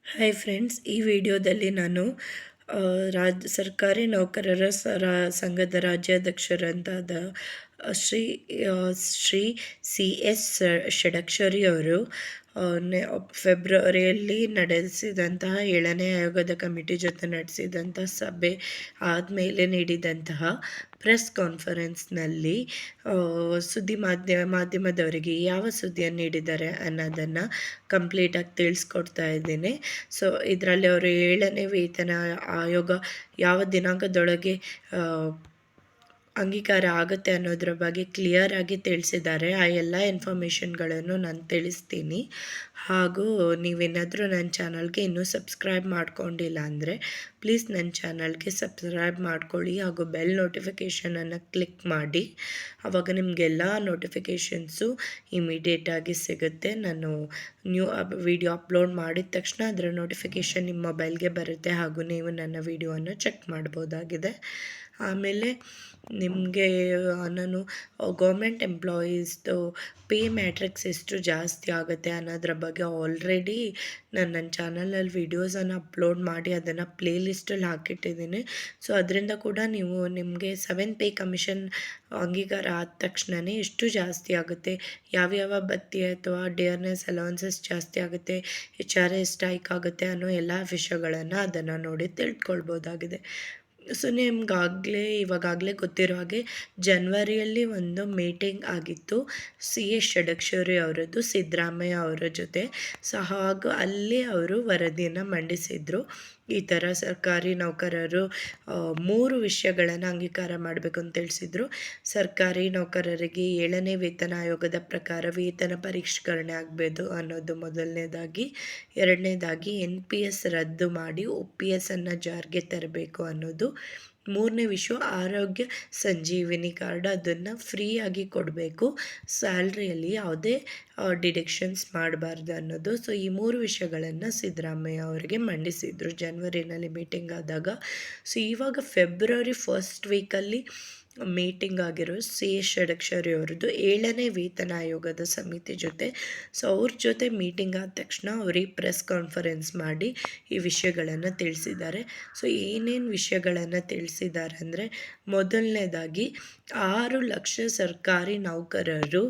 Hi friends, ಈ ವಿಡಿಯೋದಲ್ಲಿ ನಾನು ಸರ್ಕಾರಿ ನೌಕರರ ಸಂಘದ ರಾಜ್ಯಾಧ್ಯಕ್ಷರಂತಾದ ಶ್ರೀ ಶ್ರೀ ಸಿ ಎಸ್ ಷಡಕ್ಷರಿ ಅವರು ಫೆಬ್ರವರಿಯಲ್ಲಿ ನಡೆಸಿದಂತಹ 7ನೇ ಆಯೋಗದ ಕಮಿಟಿ ಜೊತೆ ನಡೆಸಿದಂತಹ ಸಭೆ ಆದಮೇಲೆ ನೀಡಿದಂತಹ ಪ್ರೆಸ್ ಕಾನ್ಫರೆನ್ಸ್ನಲ್ಲಿ ಸುದ್ದಿ ಮಾಧ್ಯಮದವರಿಗೆ ಯಾವ ಸುದ್ದಿಯನ್ನು ನೀಡಿದ್ದಾರೆ ಅನ್ನೋದನ್ನು ಕಂಪ್ಲೀಟಾಗಿ ತಿಳಿಸ್ಕೊಡ್ತಾ ಇದ್ದೀನಿ. ಸೊ ಇದರಲ್ಲಿ ಅವರು 7ನೇ ವೇತನ ಆಯೋಗ ಯಾವ ದಿನಾಂಕದೊಳಗೆ ಅಂಗೀಕಾರ ಆಗುತ್ತೆ ಅನ್ನೋದ್ರ ಬಗ್ಗೆ ಕ್ಲಿಯರ್ ಆಗಿ ತಿಳಿಸಿದ್ದಾರೆ. ಆ ಎಲ್ಲ ಇನ್ಫಾರ್ಮೇಷನ್ಗಳನ್ನು ನಾನು ತಿಳಿಸ್ತೀನಿ. ಹಾಗೂ ನೀವೇನಾದರೂ ನನ್ನ ಚಾನಲ್ಗೆ ಇನ್ನೂ ಸಬ್ಸ್ಕ್ರೈಬ್ ಮಾಡ್ಕೊಂಡಿಲ್ಲ ಅಂದರೆ ಪ್ಲೀಸ್ ನನ್ನ ಚಾನಲ್ಗೆ ಸಬ್ಸ್ಕ್ರೈಬ್ ಮಾಡ್ಕೊಳ್ಳಿ ಹಾಗೂ ಬೆಲ್ ನೋಟಿಫಿಕೇಷನನ್ನು ಕ್ಲಿಕ್ ಮಾಡಿ. ಆವಾಗ ನಿಮಗೆಲ್ಲ ನೋಟಿಫಿಕೇಷನ್ಸು ಇಮಿಡಿಯೇಟಾಗಿ ಸಿಗುತ್ತೆ. ನಾನು ವಿಡಿಯೋ ಅಪ್ಲೋಡ್ ಮಾಡಿದ ತಕ್ಷಣ ಅದರ ನೋಟಿಫಿಕೇಷನ್ ನಿಮ್ಮ ಮೊಬೈಲ್ಗೆ ಬರುತ್ತೆ ಹಾಗೂ ನೀವು ನನ್ನ ವಿಡಿಯೋವನ್ನು ಚೆಕ್ ಮಾಡ್ಬೋದಾಗಿದೆ. ಆಮೇಲೆ ನಿಮಗೆ ನಾನು ಗೌರ್ಮೆಂಟ್ ಎಂಪ್ಲಾಯೀಸ್ದು ಪೇ ಮ್ಯಾಟ್ರಿಕ್ಸ್ ಎಷ್ಟು ಜಾಸ್ತಿ ಆಗುತ್ತೆ ಅನ್ನೋದ್ರ ಬಗ್ಗೆ ಆಲ್ರೆಡಿ ನಾನು ನನ್ನ ಚಾನಲಲ್ಲಿ ವೀಡಿಯೋಸನ್ನು ಅಪ್ಲೋಡ್ ಮಾಡಿ ಅದನ್ನು ಪ್ಲೇ ಲಿಸ್ಟಲ್ಲಿ ಹಾಕಿಟ್ಟಿದ್ದೀನಿ. ಸೊ ಅದರಿಂದ ಕೂಡ ನಿಮಗೆ 7 ಪೇ ಕಮಿಷನ್ ಅಂಗೀಕಾರ ಆದ ತಕ್ಷಣವೇ ಎಷ್ಟು ಜಾಸ್ತಿ ಆಗುತ್ತೆ, ಯಾವ್ಯಾವ ಭತ್ಯೆ ಅಥವಾ ಡಿಯರ್ನೆಸ್ ಅಲೌನ್ಸಸ್ ಜಾಸ್ತಿ ಆಗುತ್ತೆ, HR ಸ್ಟ್ರೈಕ್ ಆಗುತ್ತೆ ಅನ್ನೋ ಎಲ್ಲ ವಿಷಯಗಳನ್ನು ಅದನ್ನು ನೋಡಿ ತಿಳ್ಕೊಳ್ಬೋದಾಗಿದೆ. ಸೊ ಇವಾಗಲೇ ಗೊತ್ತಿರೋ ಹಾಗೆ ಜನವರಿಯಲ್ಲಿ ಒಂದು ಮೀಟಿಂಗ್ ಆಗಿತ್ತು ಸಿ ಎಸ್ ಷಡಕ್ಷರಿ ಅವರದ್ದು ಸಿದ್ದರಾಮಯ್ಯ ಅವರ ಜೊತೆ. ಸೊ ಹಾಗೂ ಅಲ್ಲಿ ಅವರು ವರದಿಯನ್ನು ಮಂಡಿಸಿದರು. ಈ ಥರ ಸರ್ಕಾರಿ ನೌಕರರು 3 ವಿಷಯಗಳನ್ನು ಅಂಗೀಕಾರ ಮಾಡಬೇಕು ಅಂತ ತಿಳಿಸಿದರು. ಸರ್ಕಾರಿ ನೌಕರರಿಗೆ 7ನೇ ವೇತನ ಆಯೋಗದ ಪ್ರಕಾರ ವೇತನ ಪರಿಷ್ಕರಣೆ ಆಗಬೇಕು ಅನ್ನೋದು ಮೊದಲನೇದಾಗಿ. ಎರಡನೇದಾಗಿ NPS ರದ್ದು ಮಾಡಿ OPS ಅನ್ನು ಜಾರಿಗೆ ತರಬೇಕು ಅನ್ನೋದು. 3ನೇ ವಿಷಯ ಆರೋಗ್ಯ ಸಂಜೀವಿನಿ ಕಾರ್ಡ್, ಅದನ್ನು ಫ್ರೀಯಾಗಿ ಕೊಡಬೇಕು, ಸ್ಯಾಲ್ರಿಯಲ್ಲಿ ಯಾವುದೇ ಡಿಡಕ್ಷನ್ಸ್ ಮಾಡಬಾರ್ದು ಅನ್ನೋದು. ಸೊ ಈ 3 ವಿಷಯಗಳನ್ನು ಸಿದ್ದರಾಮಯ್ಯ ಅವರಿಗೆ ಮಂಡಿಸಿದರು ಜನವರಿನಲ್ಲಿ ಮೀಟಿಂಗ್ ಆದಾಗ. ಸೊ ಇವಾಗ ಫೆಬ್ರವರಿ ಫಸ್ಟ್ ವೀಕಲ್ಲಿ ಮೀಟಿಂಗ್ ಆಗಿರೋ ಸಿ ಎಸ್ ಷಡಕ್ಷರಿ ಅವ್ರದ್ದು 7ನೇ ವೇತನ ಆಯೋಗದ ಸಮಿತಿ ಜೊತೆ. ಸೊ ಅವ್ರ ಜೊತೆ ಮೀಟಿಂಗ್ ಆದ ತಕ್ಷಣ ಅವ್ರಿಗೆ ಪ್ರೆಸ್ ಕಾನ್ಫರೆನ್ಸ್ ಮಾಡಿ ಈ ವಿಷಯಗಳನ್ನು ತಿಳಿಸಿದ್ದಾರೆ. ಸೊ ಏನೇನು ವಿಷಯಗಳನ್ನು ತಿಳಿಸಿದ್ದಾರೆ ಅಂದರೆ, ಮೊದಲನೇದಾಗಿ 6 ಲಕ್ಷ ಸರ್ಕಾರಿ ನೌಕರರು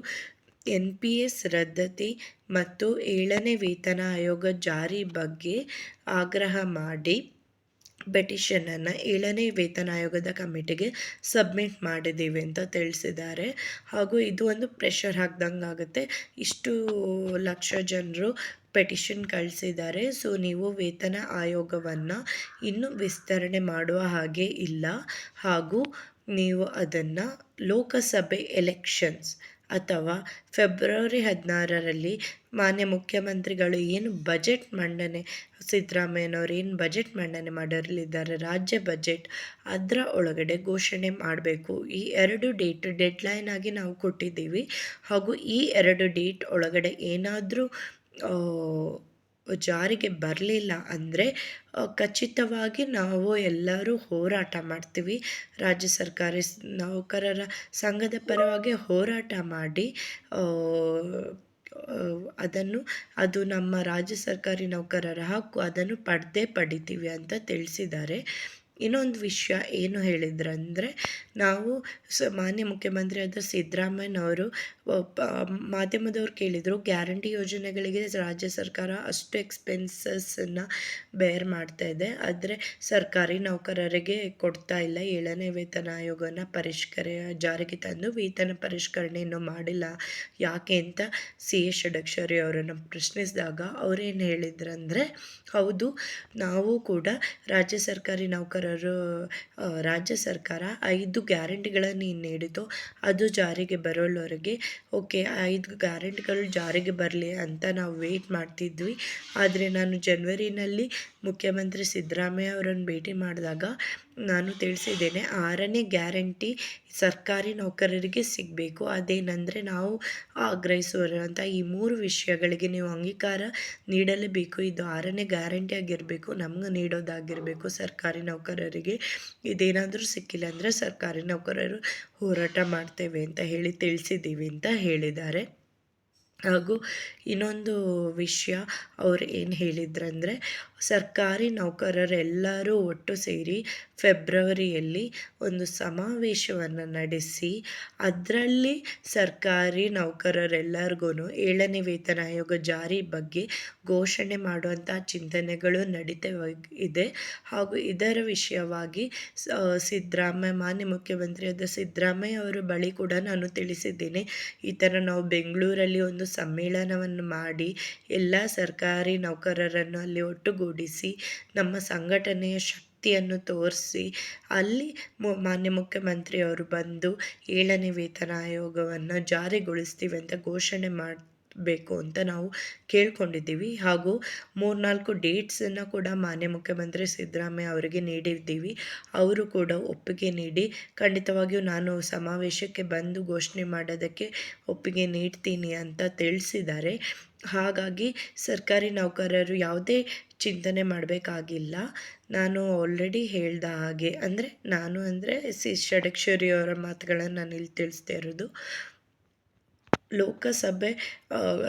NPS ರದ್ದತಿ ಮತ್ತು 7ನೇ ವೇತನ ಆಯೋಗ ಜಾರಿ ಬಗ್ಗೆ ಆಗ್ರಹ ಮಾಡಿ ಪೆಟಿಷನನ್ನು 7ನೇ ವೇತನ ಆಯೋಗದ ಕಮಿಟಿಗೆ ಸಬ್ಮಿಟ್ ಮಾಡಿದ್ದೀವಿ ಅಂತ ತಿಳಿಸಿದ್ದಾರೆ. ಹಾಗೂ ಇದು ಒಂದು ಪ್ರೆಷರ್ ಹಾಕ್ದಂಗೆ ಆಗುತ್ತೆ. ಇಷ್ಟು ಲಕ್ಷ ಜನರು ಪೆಟಿಷನ್ ಕಳಿಸಿದ್ದಾರೆ. ಸೊ ನೀವು ವೇತನ ಆಯೋಗವನ್ನು ಇನ್ನೂ ವಿಸ್ತರಣೆ ಮಾಡುವ ಹಾಗೆ ಇಲ್ಲ, ಹಾಗೂ ನೀವು ಅದನ್ನು ಲೋಕಸಭೆ ಎಲೆಕ್ಷನ್ಸ್ ಅಥವಾ ಫೆಬ್ರವರಿ 16ರಲ್ಲಿ ಮಾನ್ಯ ಮುಖ್ಯಮಂತ್ರಿಗಳು ಏನು ಬಜೆಟ್ ಮಂಡನೆ, ಸಿದ್ದರಾಮಯ್ಯನವರು ಏನು ಬಜೆಟ್ ಮಂಡನೆ ಮಾಡಿರಲಿದ್ದಾರೆ ರಾಜ್ಯ ಬಜೆಟ್, ಅದರ ಒಳಗಡೆ ಘೋಷಣೆ ಮಾಡಬೇಕು. ಈ 2 ಡೆಡ್ಲೈನ್ ಆಗಿ ನಾವು ಕೊಟ್ಟಿದ್ದೀವಿ. ಹಾಗೂ ಈ 2 ಡೇಟ್ ಒಳಗಡೆ ಏನಾದರೂ ಜಾರಿಗೆ ಬರಲಿಲ್ಲ ಅಂದರೆ ಖಚಿತವಾಗಿ ನಾವು ಎಲ್ಲರೂ ಹೋರಾಟ ಮಾಡ್ತೀವಿ. ರಾಜ್ಯ ಸರ್ಕಾರಿ ನೌಕರರ ಸಂಘದ ಪರವಾಗಿ ಹೋರಾಟ ಮಾಡಿ ಅದು ನಮ್ಮ ರಾಜ್ಯ ಸರ್ಕಾರಿ ನೌಕರರ ಹಕ್ಕು, ಅದನ್ನು ಪಡಿತೀವಿ ಅಂತ ತಿಳಿಸಿದ್ದಾರೆ. ಇನ್ನೊಂದು ವಿಷಯ ಏನು ಹೇಳಿದ್ರಂದರೆ, ನಾವು ಮಾನ್ಯ ಮುಖ್ಯಮಂತ್ರಿಯಾದ ಸಿದ್ದರಾಮಯ್ಯನವರು ಮಾಧ್ಯಮದವ್ರು ಕೇಳಿದರು, ಗ್ಯಾರಂಟಿ ಯೋಜನೆಗಳಿಗೆ ರಾಜ್ಯ ಸರ್ಕಾರ ಅಷ್ಟು ಎಕ್ಸ್ಪೆನ್ಸಸ್ಸನ್ನು ಬೇರ್ ಮಾಡ್ತಾ ಇದೆ, ಆದರೆ ಸರ್ಕಾರಿ ನೌಕರರಿಗೆ ಕೊಡ್ತಾ ಇಲ್ಲ. 7ನೇ ವೇತನ ಆಯೋಗನ ಜಾರಿಗೆ ತಂದು ವೇತನ ಪರಿಷ್ಕರಣೆಯನ್ನು ಮಾಡಿಲ್ಲ, ಯಾಕೆ ಅಂತ ಸಿ ಎಸ್ ಷಡಕ್ಷರಿ ಅವರನ್ನು ಪ್ರಶ್ನಿಸಿದಾಗ ಅವರೇನು ಹೇಳಿದ್ರಂದರೆ, ಹೌದು, ನಾವು ಕೂಡ ರಾಜ್ಯ ಸರ್ಕಾರಿ ರಾಜ್ಯ ಸರ್ಕಾರ 5 ಗ್ಯಾರಂಟಿಗಳನ್ನು ನೀಡಿತು, ಅದು ಜಾರಿಗೆ ಬರೋಲ್ಲವರೆಗೆ ಓಕೆ 5 ಗ್ಯಾರಂಟಿಗಳು ಜಾರಿಗೆ ಬರಲಿ ಅಂತ ನಾವು ವೆಯ್ಟ್ ಮಾಡ್ತಿದ್ವಿ. ಆದರೆ ನಾನು ಜನವರಿನಲ್ಲಿ ಮುಖ್ಯಮಂತ್ರಿ ಸಿದ್ದರಾಮಯ್ಯ ಅವರನ್ನು ಭೇಟಿ ಮಾಡಿದಾಗ ನಾನು ತಿಳಿಸಿದ್ದೇನೆ, 6ನೇ ಗ್ಯಾರಂಟಿ ಸರ್ಕಾರಿ ನೌಕರರಿಗೆ ಸಿಗಬೇಕು. ಅದೇನೆಂದರೆ, ನಾವು ಆಗ್ರಹಿಸುವಂಥ ಈ 3 ವಿಷಯಗಳಿಗೆ ನೀವು ಅಂಗೀಕಾರ ನೀಡಲೇಬೇಕು. ಇದು 6ನೇ ಗ್ಯಾರಂಟಿ ಆಗಿರಬೇಕು, ನಮ್ಗೆ ನೀಡೋದಾಗಿರಬೇಕು ಸರ್ಕಾರಿ ನೌಕರರಿಗೆ. ಇದೇನಾದರೂ ಸಿಕ್ಕಿಲ್ಲ ಅಂದರೆ ಸರ್ಕಾರಿ ನೌಕರರು ಹೋರಾಟ ಮಾಡ್ತೇವೆ ಅಂತ ತಿಳಿಸಿದ್ದೀವಿ ಅಂತ ಹೇಳಿದ್ದಾರೆ. ಹಾಗೂ ಇನ್ನೊಂದು ವಿಷಯ ಅವ್ರು ಏನು ಹೇಳಿದ್ರಂದರೆ, ಸರ್ಕಾರಿ ನೌಕರರೆಲ್ಲರೂ ಒಟ್ಟು ಸೇರಿ ಫೆಬ್ರವರಿಯಲ್ಲಿ ಒಂದು ಸಮಾವೇಶವನ್ನು ನಡೆಸಿ ಅದರಲ್ಲಿ ಸರ್ಕಾರಿ ನೌಕರರೆಲ್ಲರಿಗೂ 7ನೇ ವೇತನ ಆಯೋಗ ಜಾರಿ ಬಗ್ಗೆ ಘೋಷಣೆ ಮಾಡುವಂಥ ಚಿಂತನೆಗಳು ನಡೀತಾ ಇದೆ. ಹಾಗೂ ಇದರ ವಿಷಯವಾಗಿ ಮಾನ್ಯ ಮುಖ್ಯಮಂತ್ರಿಯಾದ ಸಿದ್ದರಾಮಯ್ಯ ಅವರ ಬಳಿ ಕೂಡ ನಾನು ತಿಳಿಸಿದ್ದೇನೆ. ಈ ಥರ ನಾವು ಬೆಂಗಳೂರಲ್ಲಿ ಒಂದು ಸಮ್ಮೇಳನವನ್ನು ಮಾಡಿ ಎಲ್ಲ ಸರ್ಕಾರಿ ನೌಕರರನ್ನು ಅಲ್ಲಿ ಒಟ್ಟುಗೂಡಿಸಿ ನಮ್ಮ ಸಂಘಟನೆಯ ಶಕ್ತಿಯನ್ನು ತೋರಿಸಿ ಅಲ್ಲಿ ಮಾನ್ಯ ಮುಖ್ಯಮಂತ್ರಿಯವರು ಬಂದು 7ನೇ ವೇತನ ಆಯೋಗವನ್ನು ಜಾರಿಗೊಳಿಸ್ತೀವಿ ಅಂತ ಘೋಷಣೆ ಬೇಕು ಅಂತ ನಾವು ಕೇಳ್ಕೊಂಡಿದ್ದೀವಿ. ಹಾಗೂ 3-4 ಡೇಟ್ಸನ್ನು ಕೂಡ ಮಾನ್ಯ ಮುಖ್ಯಮಂತ್ರಿ ಸಿದ್ದರಾಮಯ್ಯ ಅವರಿಗೆ ನೀಡಿದ್ದೀವಿ. ಅವರು ಕೂಡ ಒಪ್ಪಿಗೆ ನೀಡಿ ಖಂಡಿತವಾಗಿಯೂ ನಾನು ಸಮಾವೇಶಕ್ಕೆ ಬಂದು ಘೋಷಣೆ ಮಾಡೋದಕ್ಕೆ ಒಪ್ಪಿಗೆ ನೀಡ್ತೀನಿ ಅಂತ ತಿಳಿಸಿದ್ದಾರೆ. ಹಾಗಾಗಿ ಸರ್ಕಾರಿ ನೌಕರರು ಯಾವುದೇ ಚಿಂತನೆ ಮಾಡಬೇಕಾಗಿಲ್ಲ. ನಾನು ಆಲ್ರೆಡಿ ಹೇಳ್ದ ಹಾಗೆ ಅಂದರೆ ಷಡಕ್ಷರಿ ಅವರ ಮಾತುಗಳನ್ನು ನಾನು ಇಲ್ಲಿ ತಿಳಿಸ್ತಾ ಇರೋದು. ಲೋಕಸಭೆ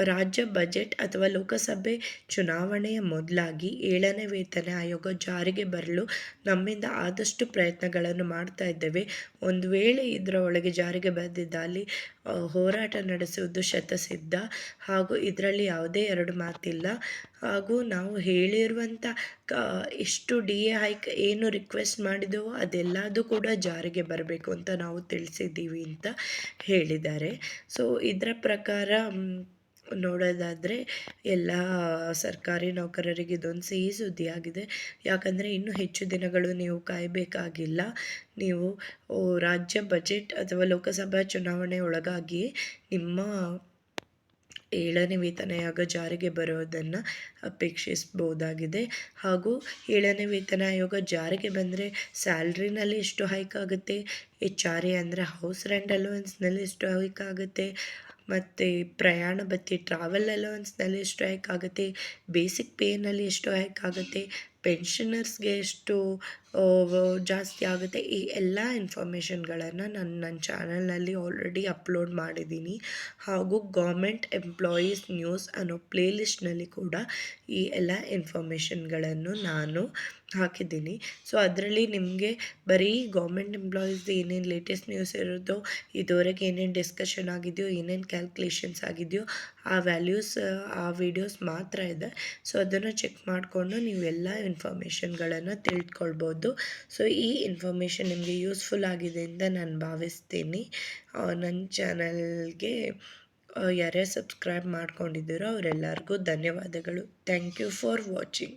ರಾಜ್ಯ ಬಜೆಟ್ ಅಥವಾ ಲೋಕಸಭೆ ಚುನಾವಣೆಯ ಮೊದಲಾಗಿ 7ನೇ ವೇತನ ಆಯೋಗ ಜಾರಿಗೆ ಬರಲು ನಮ್ಮಿಂದ ಆದಷ್ಟು ಪ್ರಯತ್ನಗಳನ್ನು ಮಾಡ್ತಾ ಇದ್ದೇವೆ. ಒಂದು ವೇಳೆ ಇದರ ಒಳಗೆ ಜಾರಿಗೆ ಬಂದಿದ್ದಲ್ಲಿ ಹೋರಾಟ ನಡೆಸುವುದು ಶತಸಿದ್ಧ. ಹಾಗೂ ಇದರಲ್ಲಿ ಯಾವುದೇ ಎರಡು ಮಾತಿಲ್ಲ. ಹಾಗೂ ನಾವು ಹೇಳಿರುವಂಥ ಎಷ್ಟು DA ಹೈಕ್ ಏನು ರಿಕ್ವೆಸ್ಟ್ ಮಾಡಿದೆವೋ ಅದೆಲ್ಲದೂ ಕೂಡ ಜಾರಿಗೆ ಬರಬೇಕು ಅಂತ ನಾವು ತಿಳಿಸಿದ್ದೀವಿ ಅಂತ ಹೇಳಿದ್ದಾರೆ. ಸೊ ಇದರ ಪ್ರಕಾರ ನೋಡೋದಾದರೆ ಎಲ್ಲ ಸರ್ಕಾರಿ ನೌಕರರಿಗೆ ಇದೊಂದು ಸಿಹಿ ಸುದ್ದಿಯಾಗಿದೆ. ಯಾಕಂದರೆ ಇನ್ನೂ ಹೆಚ್ಚು ದಿನಗಳು ನೀವು ಕಾಯಬೇಕಾಗಿಲ್ಲ. ನೀವು ರಾಜ್ಯ ಬಜೆಟ್ ಅಥವಾ ಲೋಕಸಭಾ ಚುನಾವಣೆ ಒಳಗಾಗಿ ನಿಮ್ಮ 7ನೇ ವೇತನ ಆಯೋಗ ಜಾರಿಗೆ ಬರೋದನ್ನು ಅಪೇಕ್ಷಿಸ್ಬೋದಾಗಿದೆ. ಹಾಗೂ 7ನೇ ವೇತನ ಆಯೋಗ ಜಾರಿಗೆ ಬಂದರೆ ಸ್ಯಾಲ್ರಿನಲ್ಲಿ ಎಷ್ಟು ಹೈಕ್ ಆಗುತ್ತೆ, HRA ಅಂದರೆ ಹೌಸ್ ರೆಂಟ್ ಅಲೋವೆನ್ಸ್ನಲ್ಲಿ ಎಷ್ಟು ಹೈಕ್ ಆಗುತ್ತೆ, ಮತ್ತು ಪ್ರಯಾಣ ಭತ್ಯೆ ಟ್ರಾವೆಲ್ ಅಲೋವೆನ್ಸ್ನಲ್ಲಿ ಎಷ್ಟು ಹೈಕ್ ಆಗುತ್ತೆ, ಬೇಸಿಕ್ ಪೇನಲ್ಲಿ ಎಷ್ಟು ಹೈಕ್ ಆಗುತ್ತೆ, ಪೆನ್ಷನರ್ಸ್ಗೆ ಎಷ್ಟು ಜಾಸ್ತಿ ಆಗುತ್ತೆ, ಈ ಎಲ್ಲ ಇನ್ಫಾರ್ಮೇಷನ್ಗಳನ್ನು ನಾನು ನನ್ನ ಚಾನಲ್ನಲ್ಲಿ ಆಲ್ರೆಡಿ ಅಪ್ಲೋಡ್ ಮಾಡಿದ್ದೀನಿ. ಹಾಗೂ ಗೌರ್ಮೆಂಟ್ ಎಂಪ್ಲಾಯೀಸ್ ನ್ಯೂಸ್ ಅನ್ನೋ ಪ್ಲೇಲಿಸ್ಟ್ನಲ್ಲಿ ಕೂಡ ಈ ಎಲ್ಲ ಇನ್ಫಾರ್ಮೇಷನ್ಗಳನ್ನು ನಾನು ಹಾಕಿದ್ದೀನಿ. ಸೊ ಅದರಲ್ಲಿ ನಿಮಗೆ ಬರೀ ಗೌರ್ಮೆಂಟ್ ಎಂಪ್ಲಾಯೀಸ್ದು ಏನೇನು ಲೇಟೆಸ್ಟ್ ನ್ಯೂಸ್ ಇರೋದೋ, ಇದುವರೆಗೆ ಏನೇನು ಡಿಸ್ಕಷನ್ ಆಗಿದೆಯೋ, ಏನೇನು ಕ್ಯಾಲ್ಕುಲೇಷನ್ಸ್ ಆಗಿದೆಯೋ ಆ ವ್ಯಾಲ್ಯೂಸ್ ಆ ವಿಡಿಯೋಸ್ ಮಾತ್ರ ಇದೆ. ಸೊ ಅದನ್ನು ಚೆಕ್ ಮಾಡಿಕೊಂಡು ನೀವೆಲ್ಲ ಇನ್ಫಾರ್ಮೇಷನ್ಗಳನ್ನು ತಿಳ್ಕೊಳ್ಬೋದು. ಸೊ ಈ ಇನ್ಫಾರ್ಮೇಷನ್ ನಿಮಗೆ ಯೂಸ್ಫುಲ್ ಆಗಿದೆ ಅಂತ ನಾನು ಭಾವಿಸ್ತೀನಿ. ನನ್ನ ಚಾನಲ್ಗೆ ಯಾರ್ಯಾರು ಸಬ್ಸ್ಕ್ರೈಬ್ ಮಾಡ್ಕೊಂಡಿದ್ದೀರೋ ಅವರೆಲ್ಲರಿಗೂ ಧನ್ಯವಾದಗಳು. Thank you for watching.